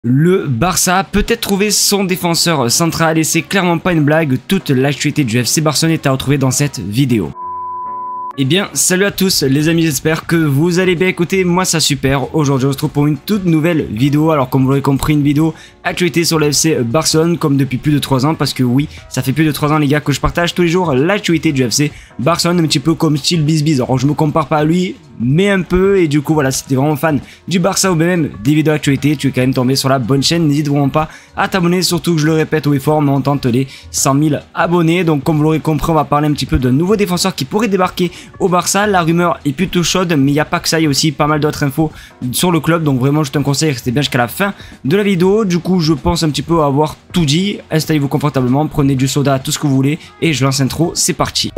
Le Barça a peut-être trouvé son défenseur central et c'est clairement pas une blague, toute l'actualité du FC Barcelone est à retrouver dans cette vidéo. Eh bien, salut à tous les amis, j'espère que vous allez bien. Écoutez, moi ça super, aujourd'hui on se retrouve pour une toute nouvelle vidéo. Alors comme vous l'aurez compris, une vidéo actualité sur le FC Barcelone comme depuis plus de 3 ans. Parce que oui, ça fait plus de 3 ans les gars que je partage tous les jours l'actualité du FC Barcelone. Un petit peu comme style Bizbiz, alors je me compare pas à lui, mais un peu. Et du coup voilà, si t'es vraiment fan du Barça ou même des vidéos d'actualité, tu es quand même tombé sur la bonne chaîne. N'hésite vraiment pas à t'abonner, surtout que je le répète haut et fort, mais on tente les 100 000 abonnés. Donc comme vous l'aurez compris, on va parler un petit peu d'un nouveau défenseur qui pourrait débarquer au Barça. La rumeur est plutôt chaude, mais il n'y a pas que ça, il y a aussi pas mal d'autres infos sur le club. Donc vraiment je te conseille, restez bien jusqu'à la fin de la vidéo. Du coup je pense un petit peu avoir tout dit. Installez-vous confortablement, prenez du soda, tout ce que vous voulez, et je lance l'intro, c'est parti.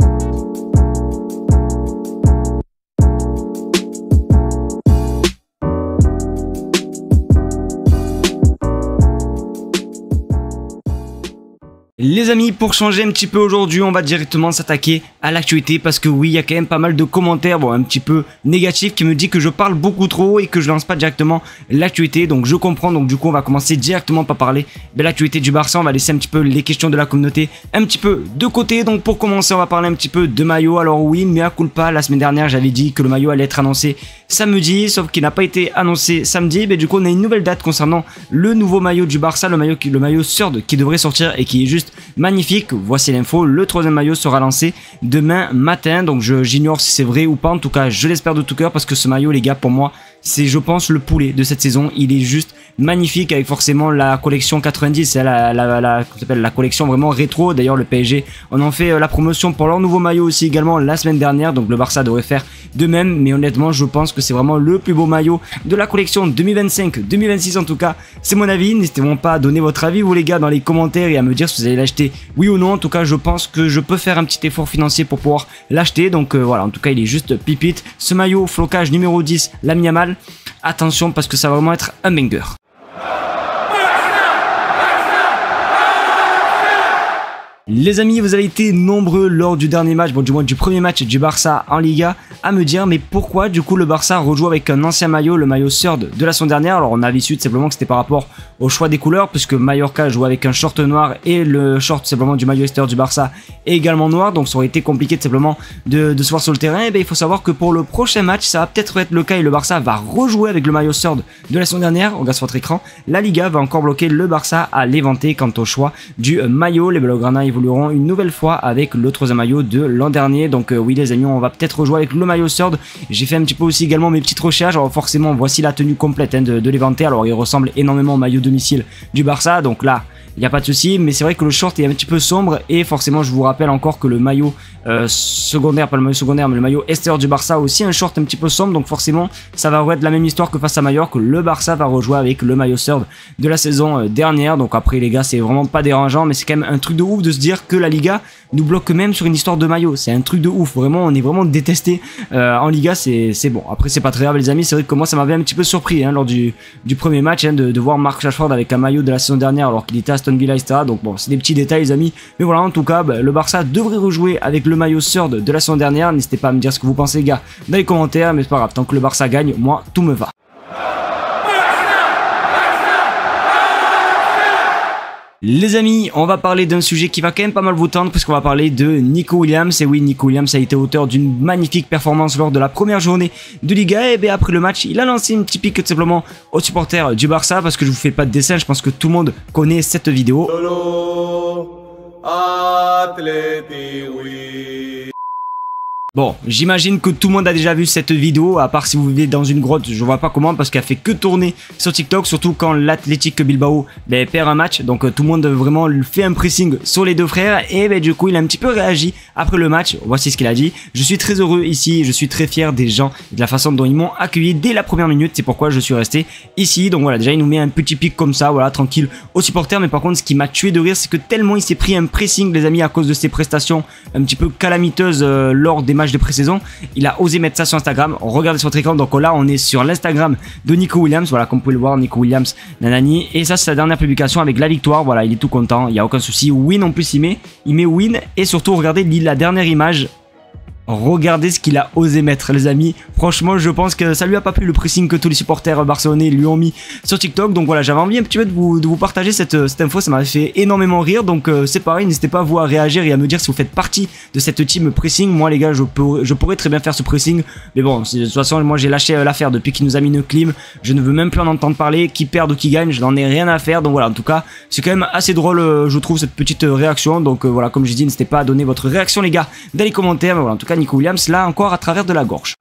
Les amis, pour changer un petit peu aujourd'hui, on va directement s'attaquer à l'actualité parce que oui, il y a quand même pas mal de commentaires, bon, un petit peu négatifs qui me disent que je parle beaucoup trop et que je lance pas directement l'actualité. Donc je comprends, donc du coup on va commencer directement par parler de l'actualité du Barça. On va laisser un petit peu les questions de la communauté un petit peu de côté. Donc pour commencer, on va parler un petit peu de maillot. Alors oui, mea culpa, la semaine dernière j'avais dit que le maillot allait être annoncé samedi, sauf qu'il n'a pas été annoncé samedi. Mais du coup on a une nouvelle date concernant le nouveau maillot du Barça, le maillot Third qui devrait sortir et qui est juste magnifique. Voici l'info, le troisième maillot sera lancé demain matin, donc j'ignore si c'est vrai ou pas, en tout cas je l'espère de tout cœur parce que ce maillot les gars, pour moi c'est je pense le poulet de cette saison. Il est juste magnifique avec forcément la collection 90, c'est la collection vraiment rétro. D'ailleurs le PSG on en fait la promotion pour leur nouveau maillot aussi également la semaine dernière, donc le Barça devrait faire de même. Mais honnêtement je pense que c'est vraiment le plus beau maillot de la collection 2025-2026, en tout cas c'est mon avis. N'hésitez vraiment pas à donner votre avis vous les gars dans les commentaires et à me dire si vous allez l'acheter oui ou non. En tout cas je pense que je peux faire un petit effort financier pour pouvoir l'acheter, donc voilà, en tout cas il est juste pipite ce maillot. Flocage numéro 10, Lamine Yamal, attention parce que ça va vraiment être un banger. Les amis, vous avez été nombreux lors du dernier match, bon du moins du premier match du Barça en Liga, à me dire mais pourquoi du coup le Barça rejoue avec un ancien maillot, le maillot Third de la saison dernière. Alors on avait su tout simplement que c'était par rapport au choix des couleurs, puisque Mallorca jouait avec un short noir et le short simplement du maillot extérieur du Barça est également noir, donc ça aurait été compliqué tout simplement de se voir sur le terrain. Et bien il faut savoir que pour le prochain match ça va peut-être être le cas et le Barça va rejouer avec le maillot Third de la saison dernière. On regarde sur votre écran, la Liga va encore bloquer le Barça à l'éventé quant au choix du maillot. Les Blaugrana évolueront une nouvelle fois avec le troisième maillot de l'an dernier. Donc oui les amis, on va peut-être rejouer avec le maillot Third. J'ai fait un petit peu aussi également mes petites recherches. Alors forcément voici la tenue complète de l'éventé. Alors il ressemble énormément au maillot domicile du Barça, donc là il n'y a pas de souci, mais c'est vrai que le short est un petit peu sombre. Et forcément je vous rappelle encore que le maillot secondaire, pas le maillot secondaire mais le maillot extérieur du Barça a aussi un short un petit peu sombre. Donc forcément ça va être la même histoire que face à Mallorca, que le Barça va rejouer avec le maillot Third de la saison dernière. Donc après les gars c'est vraiment pas dérangeant, mais c'est quand même un truc de ouf de se dire que la Liga nous bloque même sur une histoire de maillot. C'est un truc de ouf, vraiment on est vraiment détesté en Liga. C'est bon, après c'est pas très grave les amis. C'est vrai que moi ça m'avait un petit peu surpris lors du premier match de voir Marcus Rashford avec un maillot de la saison dernière alors qu'il était à Aston Villa, etc. Donc bon, c'est des petits détails les amis, mais voilà, en tout cas le Barça devrait rejouer avec le maillot Third de la saison dernière. N'hésitez pas à me dire ce que vous pensez les gars dans les commentaires, mais c'est pas grave, tant que le Barça gagne, moi tout me va. Les amis, on va parler d'un sujet qui va quand même pas mal vous tendre, puisqu'on va parler de Nico Williams. Et oui, Nico Williams a été auteur d'une magnifique performance lors de la première journée de Liga. Et bien après le match, il a lancé une petite pique tout simplement aux supporters du Barça, parce que je vous fais pas de dessin, je pense que tout le monde connaît cette vidéo. Bon, j'imagine que tout le monde a déjà vu cette vidéo, à part si vous vivez dans une grotte, je vois pas comment, parce qu'elle fait que tourner sur TikTok, surtout quand l'Athletic Bilbao perd un match. Donc tout le monde vraiment fait un pressing sur les deux frères, et du coup il a un petit peu réagi après le match. Voici ce qu'il a dit: je suis très heureux ici, je suis très fier des gens et de la façon dont ils m'ont accueilli dès la première minute, c'est pourquoi je suis resté ici. Donc voilà, déjà il nous met un petit pic comme ça, voilà, tranquille aux supporters. Mais par contre ce qui m'a tué de rire, c'est que tellement il s'est pris un pressing les amis à cause de ses prestations un petit peu calamiteuses lors des matchs de pré-saison, il a osé mettre ça sur Instagram. Regardez sur votre écran, donc là on est sur l'Instagram de Nico Williams, voilà, comme vous pouvez le voir, Nico Williams nanani, et ça c'est sa dernière publication avec la victoire. Voilà, il est tout content, il n'y a aucun souci. Win en plus il met win, et surtout regardez la dernière image Regardez ce qu'il a osé mettre, les amis. Franchement, je pense que ça lui a pas plu le pressing que tous les supporters barcelonais lui ont mis sur TikTok. Donc voilà, j'avais envie un petit peu de vous partager cette info. Ça m'a fait énormément rire. Donc c'est pareil, n'hésitez pas vous à réagir et à me dire si vous faites partie de cette team pressing. Moi, les gars, je pourrais très bien faire ce pressing. Mais bon, de toute façon, moi j'ai lâché l'affaire depuis qu'il nous a mis une clim. Je ne veux même plus en entendre parler. Qui perd ou qui gagne, je n'en ai rien à faire. Donc voilà, en tout cas, c'est quand même assez drôle, je trouve, cette petite réaction. Donc voilà, comme j'ai dit, n'hésitez pas à donner votre réaction, les gars, dans les commentaires. Mais voilà, en tout cas, Nico Williams, là encore à travers de la gorge.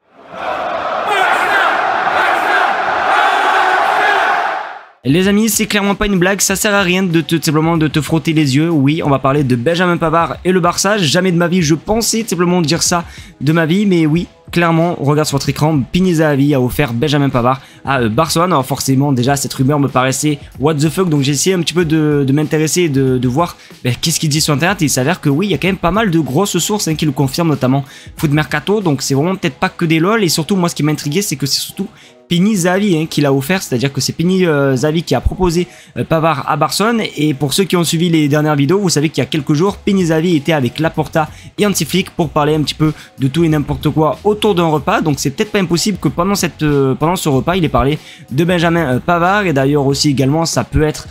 Les amis, c'est clairement pas une blague, ça sert à rien de simplement de te frotter les yeux. Oui, on va parler de Benjamin Pavard et le Barça. Jamais de ma vie je pensais simplement dire ça de ma vie, mais oui, clairement, regarde sur votre écran, Pini Zahavi a offert Benjamin Pavard à Barcelone. Alors forcément, déjà, cette rumeur me paraissait what the fuck, donc j'ai essayé un petit peu de m'intéresser et de voir qu'est-ce qu'il dit sur internet. Et il s'avère que oui, il y a quand même pas mal de grosses sources qui le confirment, notamment Foot Mercato, donc c'est vraiment peut-être pas que des lol. Et surtout, moi, ce qui m'a intrigué, c'est que c'est surtout Pini Zahavi qui l'a offert, c'est-à-dire que c'est Pini Zahavi qui a proposé Pavard à Barcelone. Et pour ceux qui ont suivi les dernières vidéos, vous savez qu'il y a quelques jours, Pini Zahavi était avec Laporta et Hansi Flick pour parler un petit peu de tout et n'importe quoi autour d'un repas. Donc c'est peut-être pas impossible que pendant ce repas, il ait parlé de Benjamin Pavard. Et d'ailleurs aussi également, ça peut être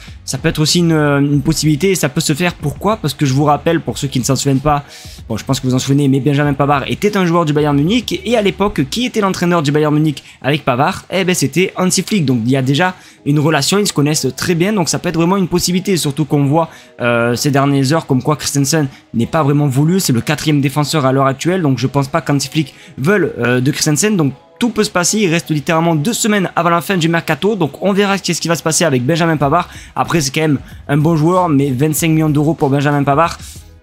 aussi une possibilité et ça peut se faire. Pourquoi? Parce que je vous rappelle, pour ceux qui ne s'en souviennent pas, bon, je pense que vous en souvenez, mais Benjamin Pavard était un joueur du Bayern Munich. Et à l'époque, qui était l'entraîneur du Bayern Munich avec Pavard? Eh ben c'était Hansi Flick. Donc il y a déjà une relation, ils se connaissent très bien, donc ça peut être vraiment une possibilité. Surtout qu'on voit ces dernières heures comme quoi Christensen n'est pas vraiment voulu, c'est le 4e défenseur à l'heure actuelle, donc je pense pas qu'Hansi Flick veuille de Christensen. Donc tout peut se passer, il reste littéralement 2 semaines avant la fin du mercato, donc on verra ce qui va se passer avec Benjamin Pavard. Après c'est quand même un bon joueur, mais 25 millions d'euros pour Benjamin Pavard,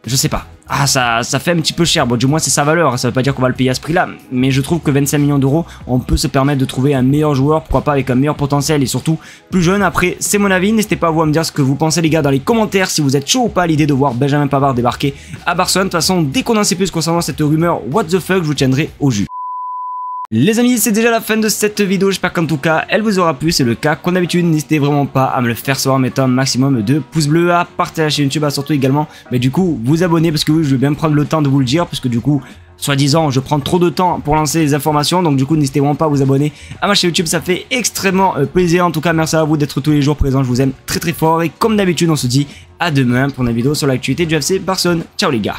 je sais pas. Ah, ça fait un petit peu cher. Bon, du moins c'est sa valeur, ça veut pas dire qu'on va le payer à ce prix là, mais je trouve que 25 millions d'euros, on peut se permettre de trouver un meilleur joueur, pourquoi pas avec un meilleur potentiel et surtout plus jeune. Après c'est mon avis, n'hésitez pas à vous à me dire ce que vous pensez les gars dans les commentaires, si vous êtes chaud ou pas à l'idée de voir Benjamin Pavard débarquer à Barcelone. De toute façon, dès qu'on en sait plus concernant cette rumeur what the fuck, je vous tiendrai au jus. Les amis, c'est déjà la fin de cette vidéo, j'espère qu'en tout cas elle vous aura plu. C'est le cas comme d'habitude, n'hésitez vraiment pas à me le faire savoir en mettant un maximum de pouces bleus, à partager la chaîne YouTube, à surtout également mais du coup vous abonner, parce que oui, je vais bien prendre le temps de vous le dire, parce que du coup soi-disant je prends trop de temps pour lancer les informations, donc du coup n'hésitez vraiment pas à vous abonner à ma chaîne YouTube, ça fait extrêmement plaisir. En tout cas merci à vous d'être tous les jours présents, je vous aime très très fort et comme d'habitude on se dit à demain pour une vidéo sur l'actualité du FC Barcelone. Ciao les gars.